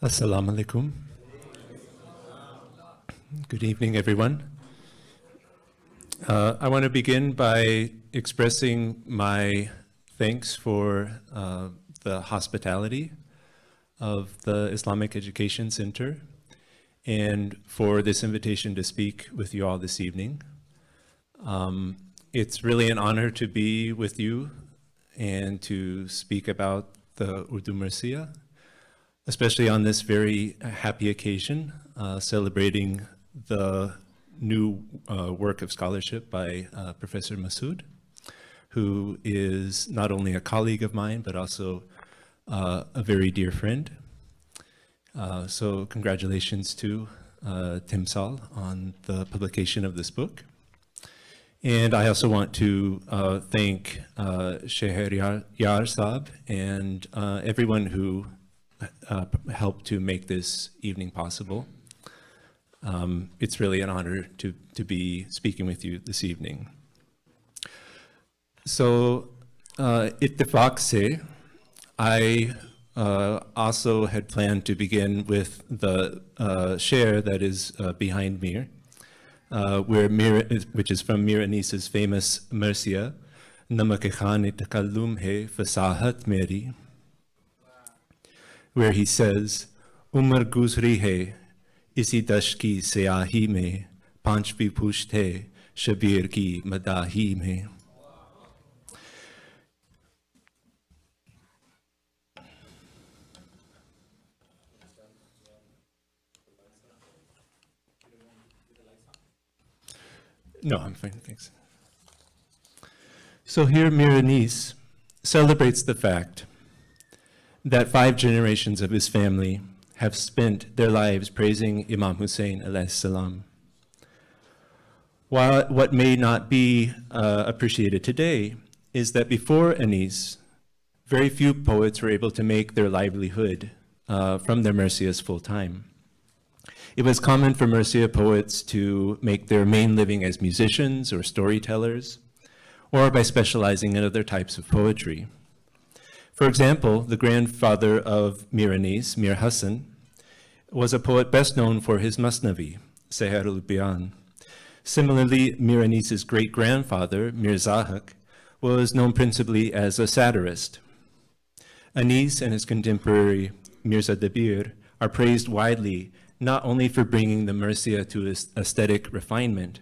Assalamu alaikum. Good evening, everyone. I want to begin by expressing my thanks for the hospitality of the Islamic Education Center and for this invitation to speak with you all this evening. It's really an honor to be with you and to speak about the Urdu marsiya, especially on this very happy occasion, celebrating the new work of scholarship by Professor Masood, who is not only a colleague of mine, but also a very dear friend. So congratulations to Timsal on the publication of this book. And I also want to thank Sheher Yar Saab and everyone who helped to make this evening possible. It's really an honor to be speaking with you this evening. So, ittifaq se, I also had planned to begin with the share that is behind me, which is from Mir Anis's famous marsiya, Namak-e-khan takallum hai fasahat meri, where he says, Umar guzri hai, isi dash ki siyahi mein, panchvi pusht hai, shabir ki madahi mein. No, I'm fine, thanks. So here Mir Anis celebrates the fact that 5 generations of his family have spent their lives praising Imam Hussein alayhi salam. While what may not be appreciated today is that before Anis, very few poets were able to make their livelihood from their marsiyas full time. It was common for marsiya poets to make their main living as musicians or storytellers, or by specializing in other types of poetry. For example, the grandfather of Mir Anis, Mir Hassan, was a poet best known for his Masnavi, Seher al-Bayan. Similarly, Mir Anis's great-grandfather, Mir Zahak, was known principally as a satirist. Anis and his contemporary Mirza Dabir are praised widely not only for bringing the marsiya to aesthetic refinement,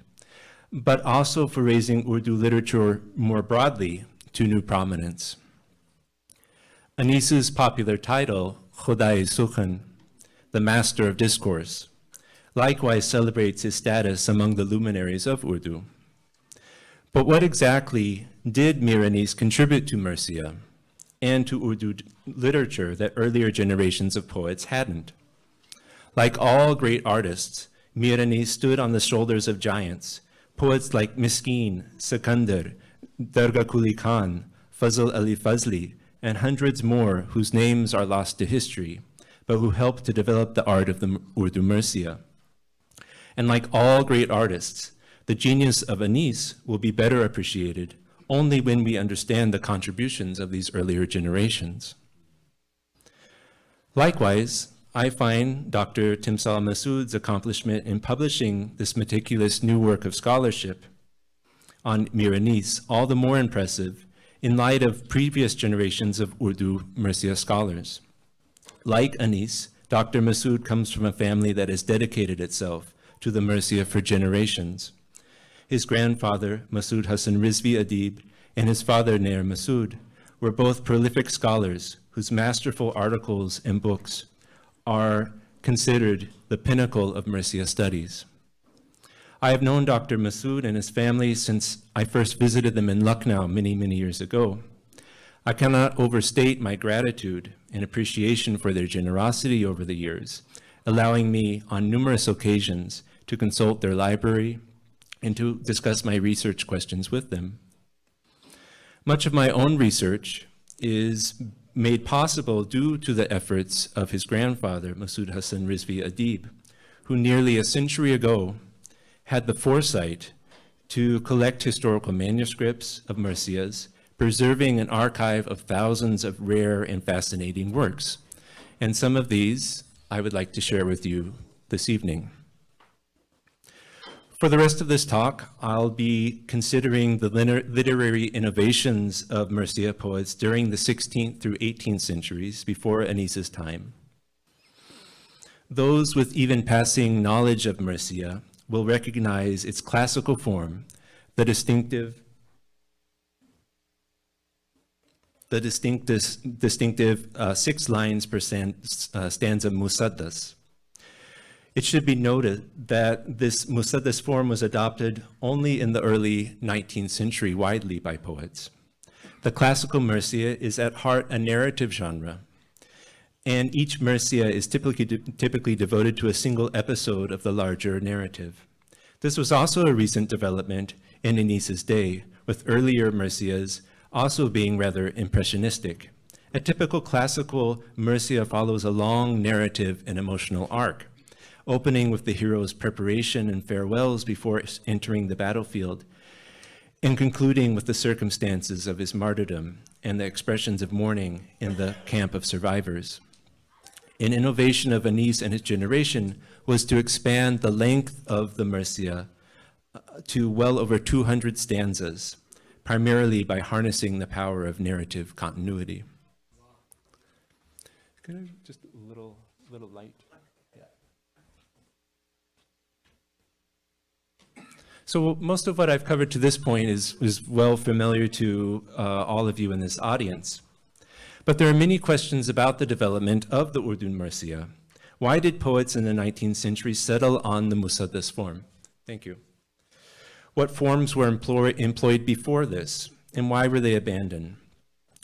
but also for raising Urdu literature more broadly to new prominence. Anis's popular title, Khuda-e-Sukhan, the Master of Discourse, likewise celebrates his status among the luminaries of Urdu. But what exactly did Mir Anis contribute to marsiya and to Urdu literature that earlier generations of poets hadn't? Like all great artists, Mir Anis stood on the shoulders of giants, poets like Miskeen, Sikandar, Dargah Kuli Khan, Fazl Ali Fazli, and hundreds more whose names are lost to history, but who helped to develop the art of the Urdu marsiya. And like all great artists, the genius of Anis will be better appreciated only when we understand the contributions of these earlier generations. Likewise, I find Dr. Timsal Masood's accomplishment in publishing this meticulous new work of scholarship on Mir Anis all the more impressive in light of previous generations of Urdu marsiya scholars. Like Anis, Dr. Masood comes from a family that has dedicated itself to the marsiya for generations. His grandfather, Masood Hassan Rizvi Adib, and his father, Nair Masood, were both prolific scholars whose masterful articles and books are considered the pinnacle of marsiya studies. I have known Dr. Masood and his family since I first visited them in Lucknow many, many years ago. I cannot overstate my gratitude and appreciation for their generosity over the years, allowing me on numerous occasions to consult their library and to discuss my research questions with them. Much of my own research is made possible due to the efforts of his grandfather, Masood Hassan Rizvi Adib, who nearly a century ago had the foresight to collect historical manuscripts of marsiyas, preserving an archive of thousands of rare and fascinating works. And some of these I would like to share with you this evening. For the rest of this talk, I'll be considering the literary innovations of marsiya poets during the 16th through 18th centuries before Anis's time. Those with even passing knowledge of marsiya will recognize its classical form, the distinctive 6 lines per stanza musaddas. It should be noted that this musaddas form was adopted only in the early 19th century widely by poets. The classical marsiya is at heart a narrative genre, and each marsiya is typically devoted to a single episode of the larger narrative. This was also a recent development in Anis's day, with earlier marsiyas also being rather impressionistic. A typical classical marsiya follows a long narrative and emotional arc, opening with the hero's preparation and farewells before entering the battlefield, and concluding with the circumstances of his martyrdom and the expressions of mourning in the camp of survivors. An innovation of Anis and his generation was to expand the length of the marsiya to well over 200 stanzas, primarily by harnessing the power of narrative continuity. Could I just a little light? So most of what I've covered to this point is well familiar to all of you in this audience. But there are many questions about the development of the Urdu marsiya. Why did poets in the 19th century settle on the musaddas form? Thank you. What forms were employed before this, and why were they abandoned?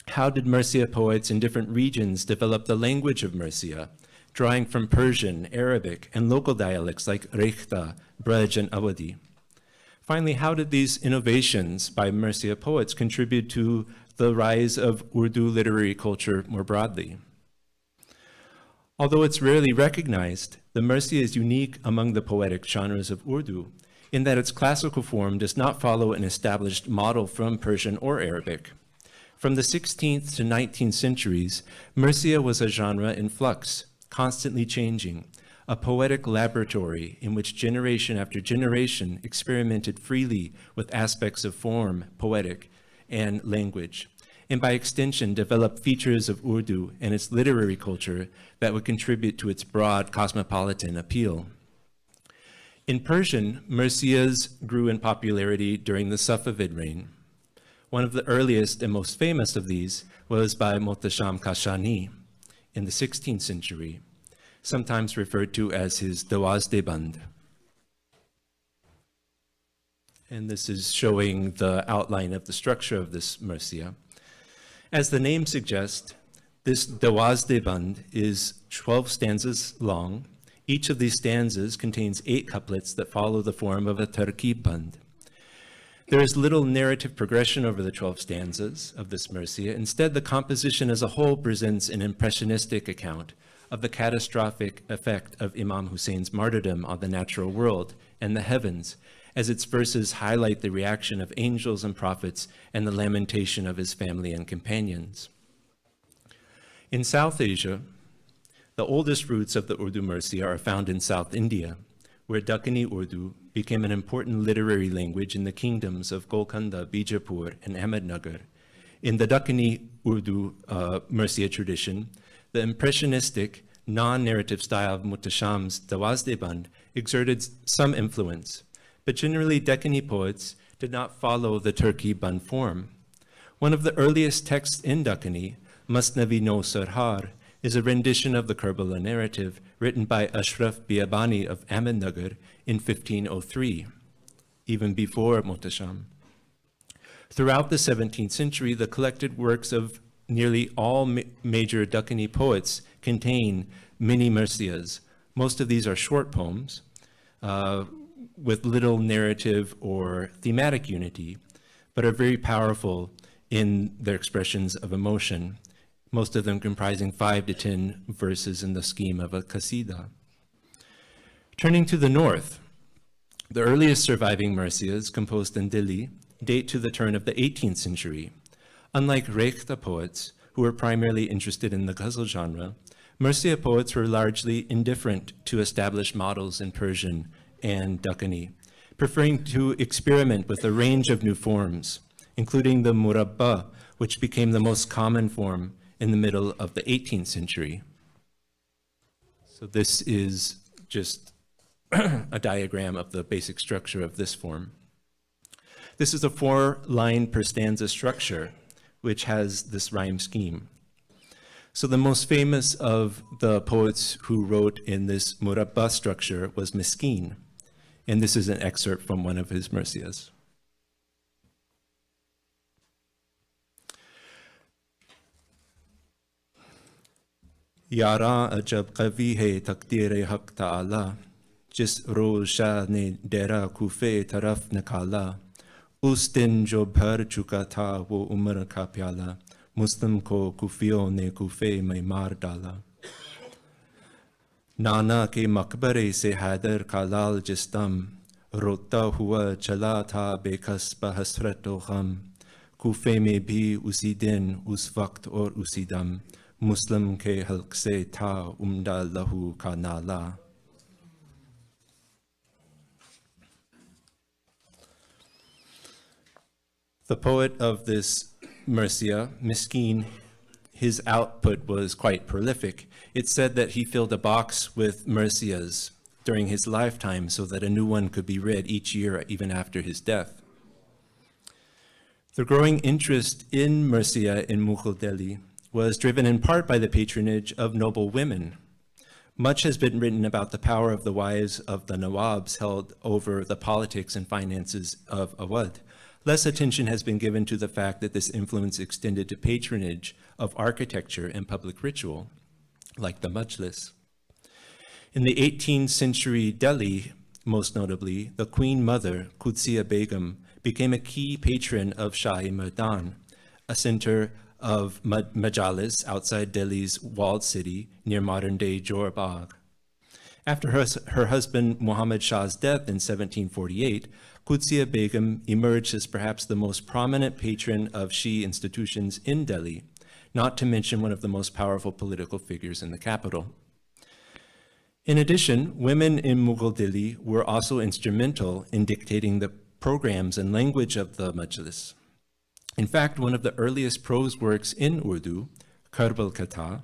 How did marsiya poets in different regions develop the language of marsiya, drawing from Persian, Arabic, and local dialects like Rekhta, Braj, and Awadhi? Finally, how did these innovations by marsiya poets contribute to the rise of Urdu literary culture more broadly? Although it's rarely recognized, the marsiya is unique among the poetic genres of Urdu in that its classical form does not follow an established model from Persian or Arabic. From the 16th to 19th centuries, marsiya was a genre in flux, constantly changing, a poetic laboratory in which generation after generation experimented freely with aspects of form, poetic, and language, and by extension developed features of Urdu and its literary culture that would contribute to its broad cosmopolitan appeal. In Persian, marsiyas grew in popularity during the Safavid reign. One of the earliest and most famous of these was by Muhtasham Kashani in the 16th century, sometimes referred to as his Dawaz-de-Band. And this is showing the outline of the structure of this marsiya. As the name suggests, this Dawaz-de-Band is 12 stanzas long. Each of these stanzas contains 8 couplets that follow the form of a tarkib band. There is little narrative progression over the 12 stanzas of this marsiya. Instead, the composition as a whole presents an impressionistic account of the catastrophic effect of Imam Hussein's martyrdom on the natural world and the heavens, as its verses highlight the reaction of angels and prophets and the lamentation of his family and companions. In South Asia, the oldest roots of the Urdu marsiya are found in South India, where Dakkani Urdu became an important literary language in the kingdoms of Golconda, Bijapur, and Ahmednagar. In the Dakkani Urdu marsiya tradition, the impressionistic, non-narrative style of Muhtasham's Dawaz-de-Band exerted some influence, but generally Deccani poets did not follow the Turki band form. One of the earliest texts in Dakkani, Masnavi-no Sarhar, is a rendition of the Karbala narrative written by Ashraf Biabani of Ahmednagar in 1503, even before Muhtasham. Throughout the 17th century, the collected works of nearly all major Dakkani poets contain mini marsiyas. Most of these are short poems with little narrative or thematic unity, but are very powerful in their expressions of emotion, most of them comprising 5 to 10 verses in the scheme of a qasida. Turning to the north, the earliest surviving marsiyas composed in Delhi date to the turn of the 18th century. Unlike Rekhta poets, who were primarily interested in the ghazal genre, Marsiya poets were largely indifferent to established models in Persian and Dakhani, preferring to experiment with a range of new forms, including the murabba, which became the most common form in the middle of the 18th century. So this is just a diagram of the basic structure of this form. This is a 4-line per stanza structure, which has this rhyme scheme. So the most famous of the poets who wrote in this murabba structure was Miskin, and this is an excerpt from one of his marsiyas. Yara ajab qavi hai taqdeer haq ta'ala, jis roz shah ne dera kufe taraf nikala, us din jo bhar chuka tha wo umr ka pyala, Muslim ko kufiyon ne kufe mein maar dala. Nana ke makbare se Haider ka lal jistam, rota hua chala tha bekas bahasrat o gham, kufe mein bhi usi din, us waqt aur usi dam, Muslim ke halq se tha umda lahu ka nala. The poet of this marsiya, Miskin, his output was quite prolific. It's said that he filled a box with marsiyas during his lifetime so that a new one could be read each year, even after his death. The growing interest in marsiya in Mughal Delhi was driven in part by the patronage of noble women. Much has been written about the power of the wives of the Nawabs held over the politics and finances of Awadh. Less attention has been given to the fact that this influence extended to patronage of architecture and public ritual, like the majlis. In the 18th century Delhi, most notably, the Queen Mother, Qudsiya Begum, became a key patron of Shahi Maidan, a center of majalis outside Delhi's walled city near modern-day Johor Bagh. After her husband Muhammad Shah's death in 1748, Qudsiya Begum emerged as perhaps the most prominent patron of Shi institutions in Delhi, not to mention one of the most powerful political figures in the capital. In addition, women in Mughal Delhi were also instrumental in dictating the programs and language of the majlis. In fact, one of the earliest prose works in Urdu, Karbal Katha,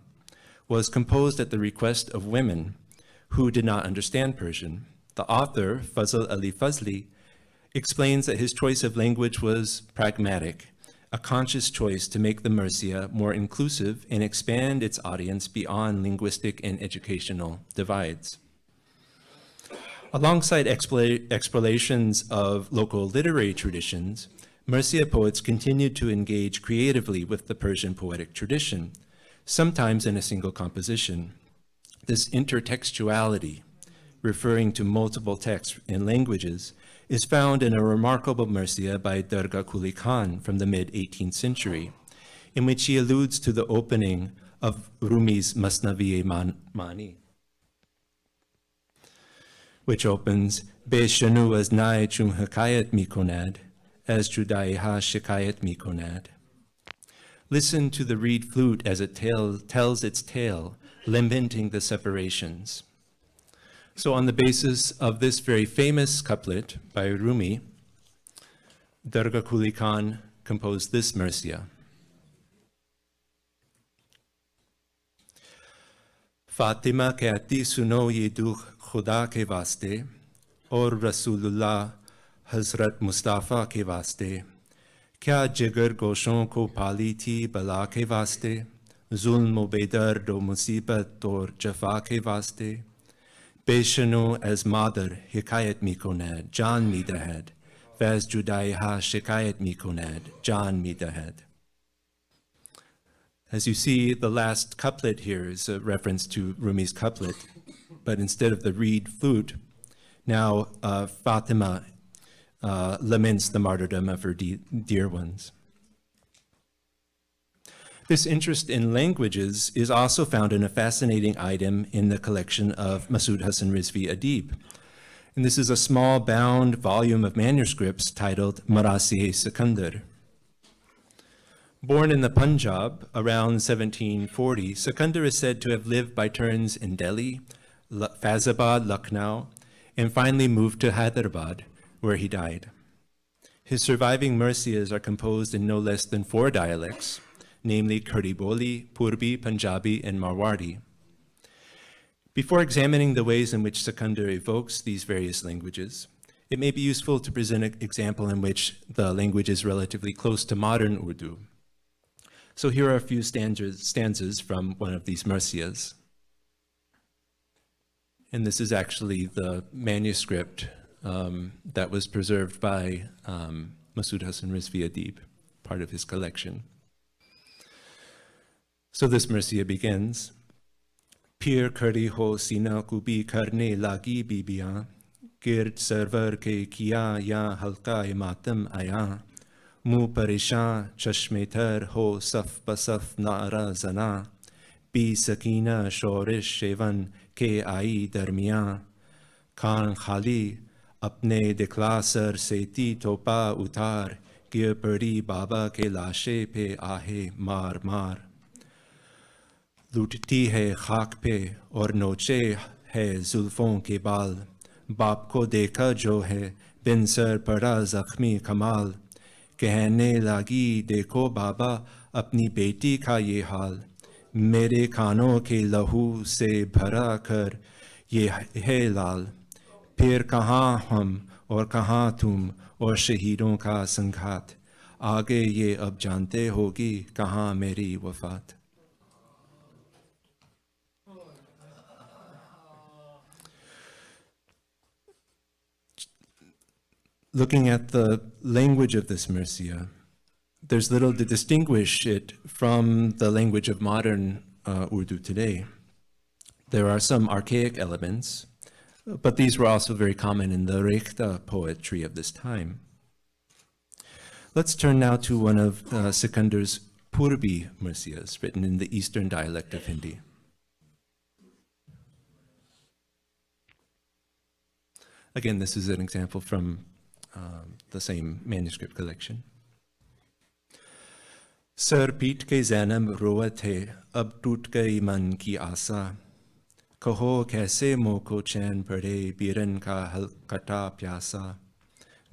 was composed at the request of women who did not understand Persian. The author, Fazl Ali Fazli, explains that his choice of language was pragmatic, a conscious choice to make the marsiya more inclusive and expand its audience beyond linguistic and educational divides. Alongside explorations of local literary traditions, marsiya poets continued to engage creatively with the Persian poetic tradition, sometimes in a single composition. This intertextuality, referring to multiple texts and languages, is found in a remarkable marsiya by Dargah Quli Khan from the mid-18th century, in which he alludes to the opening of Rumi's Masnavi-e Mani, which opens, Be shanu az nae chun hikayat mi konad, as judai ha shikayat mi konad. Listen to the reed flute as it tells its tale, lamenting the separations. So on the basis of this very famous couplet by Rumi, Dargah Quli Khan composed this marsiya. Fatima कहती सुनो ये दुख खुदा के वास्ते और रसूलुल्लाह हजरत मुस्ताफ़ा के वास्ते क्या जिगर गोशों को पाली थी बला के वास्ते जुल्म बेदर्द और मुसीबत और जफा के वास्ते Beshanu as mother hikayat mi konad, Jan mi dahad, Vaz judai ha shikayat mi konad, Jan mi dahad. As you see, the last couplet here is a reference to Rumi's couplet, but instead of the reed flute, now Fatima laments the martyrdom of her dear ones. This interest in languages is also found in a fascinating item in the collection of Masood Hassan Rizvi Adib. And this is a small bound volume of manuscripts titled Marasiye Sikandar. Born in the Punjab around 1740, Sikandar is said to have lived by turns in Delhi, Faizabad, Lucknow, and finally moved to Hyderabad, where he died. His surviving marsiyas are composed in no less than 4 dialects, namely Khadi Boli, Purbi, Punjabi, and Marwari. Before examining the ways in which Sikandar evokes these various languages, it may be useful to present an example in which the language is relatively close to modern Urdu. So here are a few stanzas from one of these marsiyas. And this is actually the manuscript that was preserved by Masood Hassan Rizvi Adib, part of his collection. So this marsiya begins, Pir khadi ho sina kubi karne lagi bibiyan, gird sarvar ke kiya ya halka matam aya, mu parishan chashme tar ho saf basaf nara zana, bi sakina shorish shevan ke aayi darmiyan, khan khali apne dikla sar seti topa utar, gir padi baba ke lashe pe aahe mar mar. लूटती है खाक पे और नोचे है जुल्फों के बाल, बाप को देखा जो है बिन सर पड़ा जख्मी कमाल, कहने लगी देखो बाबा अपनी बेटी का ये हाल, मेरे कानों के लहू से भरा कर ये है लाल, फिर कहाँ हम और कहाँ तुम और शहीदों का संघात, आगे ये अब जानते होगी कहाँ मेरी वफात. Looking at the language of this marsiya, there's little to distinguish it from the language of modern Urdu today. There are some archaic elements, but these were also very common in the Rekhta poetry of this time. Let's turn now to one of Sikandar's Purbi marsiyas, written in the eastern dialect of Hindi. Again, this is an example from the same manuscript collection. Sar peet ke Zainab roat hai, ab toot gayi man ki aasa, kaho kaise mo ko chain pade biran ka halkata pyasa,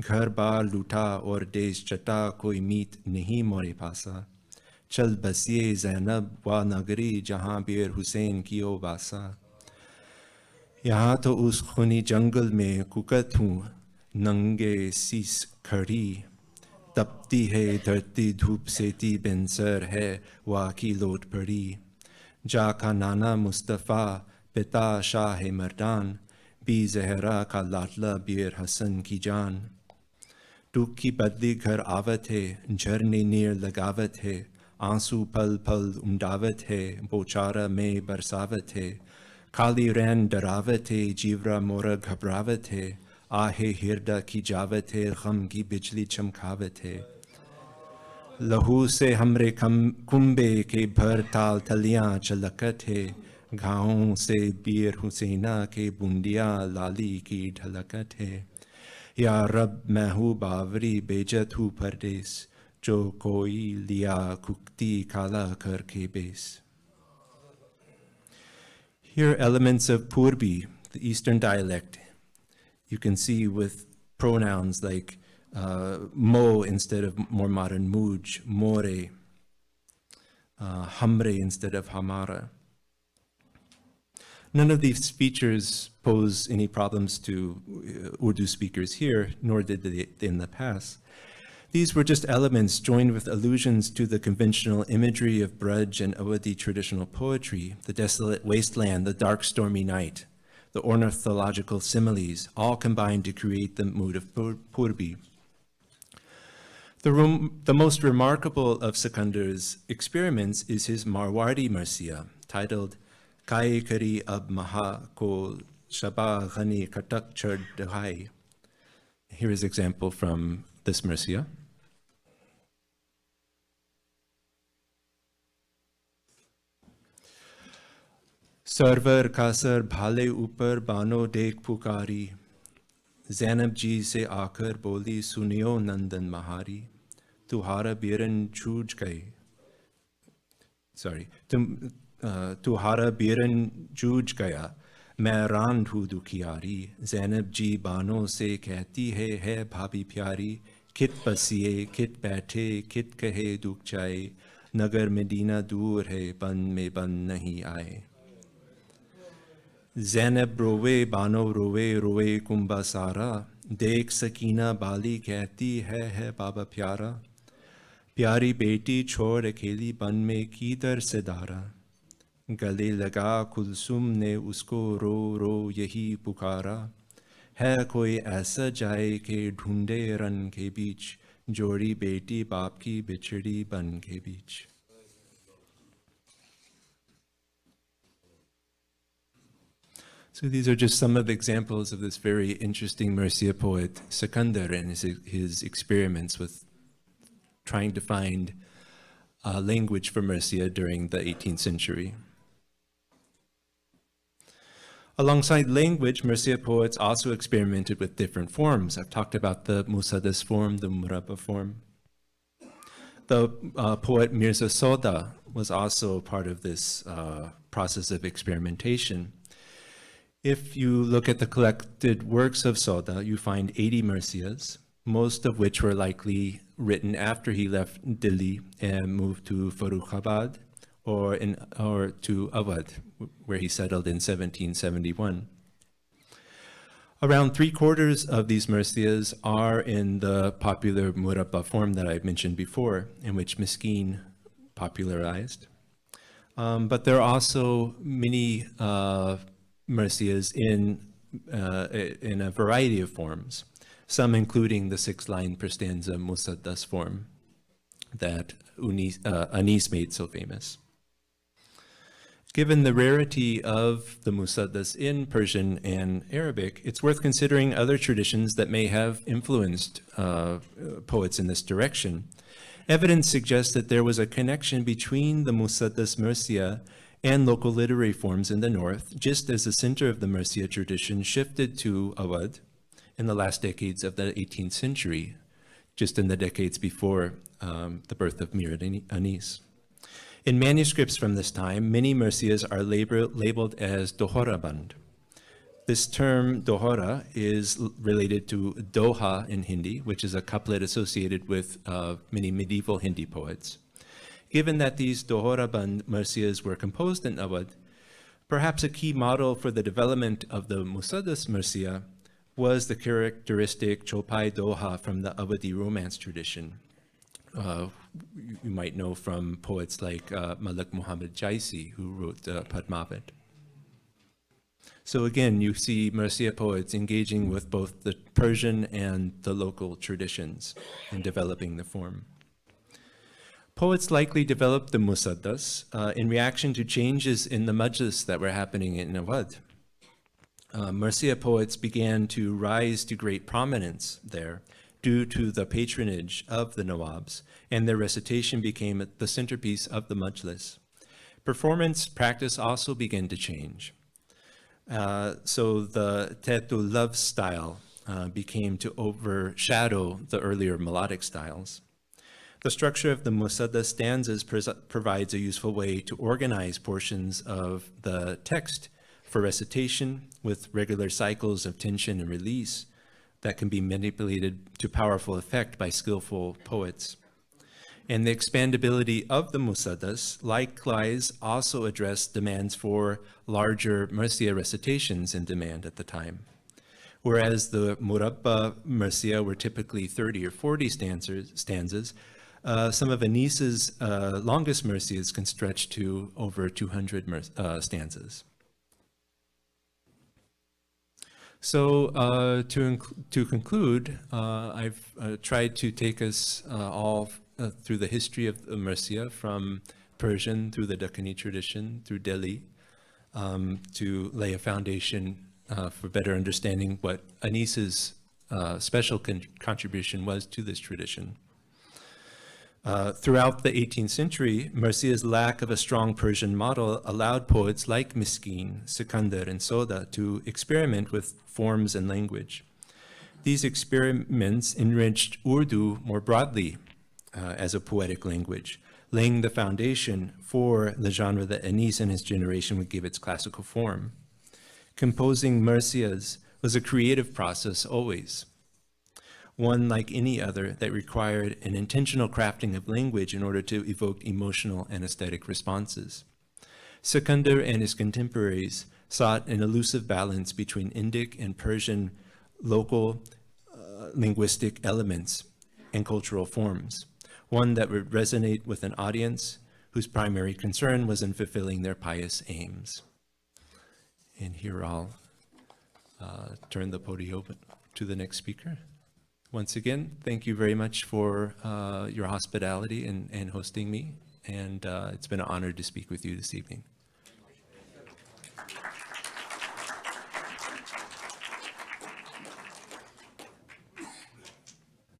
ghar baar luta aur desh chata koi meet nahi more pasa, chal basiye Zainab wa nagari jahan bir Hussain kiyo vasa, yahan to us khuni jungle mein kukat hu, नंगे शीस खड़ी, तपती है धरती धूप सेती बिनसर है वाकी लोट पड़ी, जाका नाना मुस्तफ़ा पिता शाह मर्दान, बी जहरा का लाडला बीर हसन की जान, टूक की बदली घर आवत है, झरने नीर लगावत है, आंसू पल पल उमड़ावत है, बोचारा में बरसावत है, खाली रैन डरावत है, जीवरा मोरा घबरावत है, आहे हिरदा की जावत है, गम की बिजली चमकावत है, लहू से हमरे कुंबे के भर ताल तलियां चलकत है, घावों से बीर हुसैना के बूंदिया लाली की ढलकत है, या रब मैं हूँ बावरी बेजत हूँ परदेस, जो कोई लिया कुक्ति काला करके base. Here are elements of Purbi, the eastern dialect. You can see with pronouns like mo instead of more modern muj, more, hamre instead of hamara. None of these features pose any problems to Urdu speakers here, nor did they in the past. These were just elements joined with allusions to the conventional imagery of Braj and Awadhi traditional poetry, the desolate wasteland, the dark stormy night, the ornithological similes, all combined to create the mood of Purbi. The most remarkable of Sikandar's experiments is his Marwari marsiya, titled Kai Kari Ab Maha Ko Shaba Ghani Katak Chad Dahai. Here is an example from this marsiya. सरवर का सर भाले ऊपर बानो देख पुकारी, ज़ैनब जी से आकर बोली सुनियो नंदन महारी, तुम्हारा बीरन छूट गए तुम्हारा बीरन जूझ गया, मैं रान हूँ दुखियारी, ज़ैनब जी बानों से कहती है भाभी प्यारी, खित बसिए खित बैठे खित कहे दुख जाए, नगर मदीना दूर है बन में बन नहीं आए। ज़ैनब रोवे बानो रोवे रोवे कुंभा सारा, देख सकीना बाली कहती है बाबा प्यारा, प्यारी बेटी छोड़ अकेली बन में कीदर से दारा, गले लगा कुलसुम ने उसको रो रो यही पुकारा, है कोई ऐसा जाए कि ढूंढे रन के बीच, जोड़ी बेटी बाप की बिछड़ी बन के बीच। So these are just some of the examples of this very interesting marsiya poet, Sikandar, and his experiments with trying to find a language for marsiya during the 18th century. Alongside language, marsiya poets also experimented with different forms. I've talked about the musaddas form, the murabba form. The poet Mirza Soda was also part of this process of experimentation. If you look at the collected works of Soda, you find 80 marsiyas, most of which were likely written after he left Delhi and moved to Farrukhabad or to Awadh, where he settled in 1771. Around 3/4 of these marsiyas are in the popular murabba form that I've mentioned before, in which Miskeen popularized. But there are also many marsiyas in a variety of forms, some including the 6-line per stanza musaddas form that Anis made so famous. Given the rarity of the musaddas in Persian and Arabic, it's worth considering other traditions that may have influenced poets in this direction. Evidence suggests that there was a connection between the musaddas marsiya and local literary forms in the north, just as the center of the marsiya tradition shifted to Awadh in the last decades of the 18th century, just in the decades before the birth of Mir Anis. In manuscripts from this time, many marsiyas are labeled as dohoraband. This term dohora is related to doha in Hindi, which is a couplet associated with many medieval Hindi poets. Given that these dohoraband marsiyas were composed in Awadh, perhaps a key model for the development of the musaddas marsiya was the characteristic chopai doha from the Awadhi Romance tradition. You might know from poets like Malik Muhammad Jaisi, who wrote Padmavat. So again, you see marsiya poets engaging with both the Persian and the local traditions in developing the form. Poets likely developed the musaddas in reaction to changes in the majlis that were happening in Awadh. Marsiya poets began to rise to great prominence there due to the patronage of the Nawabs, and their recitation became the centerpiece of the majlis. Performance practice also began to change. So the Tetul love style became to overshadow the earlier melodic styles. The structure of the musadda stanzas provides a useful way to organize portions of the text for recitation with regular cycles of tension and release that can be manipulated to powerful effect by skillful poets. And the expandability of the musaddas likewise also addressed demands for larger marsiya recitations in demand at the time. Whereas the murabba marsiya were typically 30 or 40 stanzas, some of Anis's longest marsiyas can stretch to over 200 stanzas. So to conclude, I've tried to take us all through the history of the marsiya, from Persian through the Dakkani tradition, through Delhi, to lay a foundation for better understanding what Anis's special contribution was to this tradition. Throughout the 18th century, marsiya's lack of a strong Persian model allowed poets like Miskeen, Sikandar, and Soda to experiment with forms and language. These experiments enriched Urdu more broadly as a poetic language, laying the foundation for the genre that Anis and his generation would give its classical form. Composing marsiyas was a creative process always, one like any other that required an intentional crafting of language in order to evoke emotional and aesthetic responses. Sikandar and his contemporaries sought an elusive balance between Indic and Persian local linguistic elements and cultural forms, one that would resonate with an audience whose primary concern was in fulfilling their pious aims. And here I'll turn the podium to the next speaker. Once again, thank you very much for your hospitality and hosting me, and it's been an honor to speak with you this evening.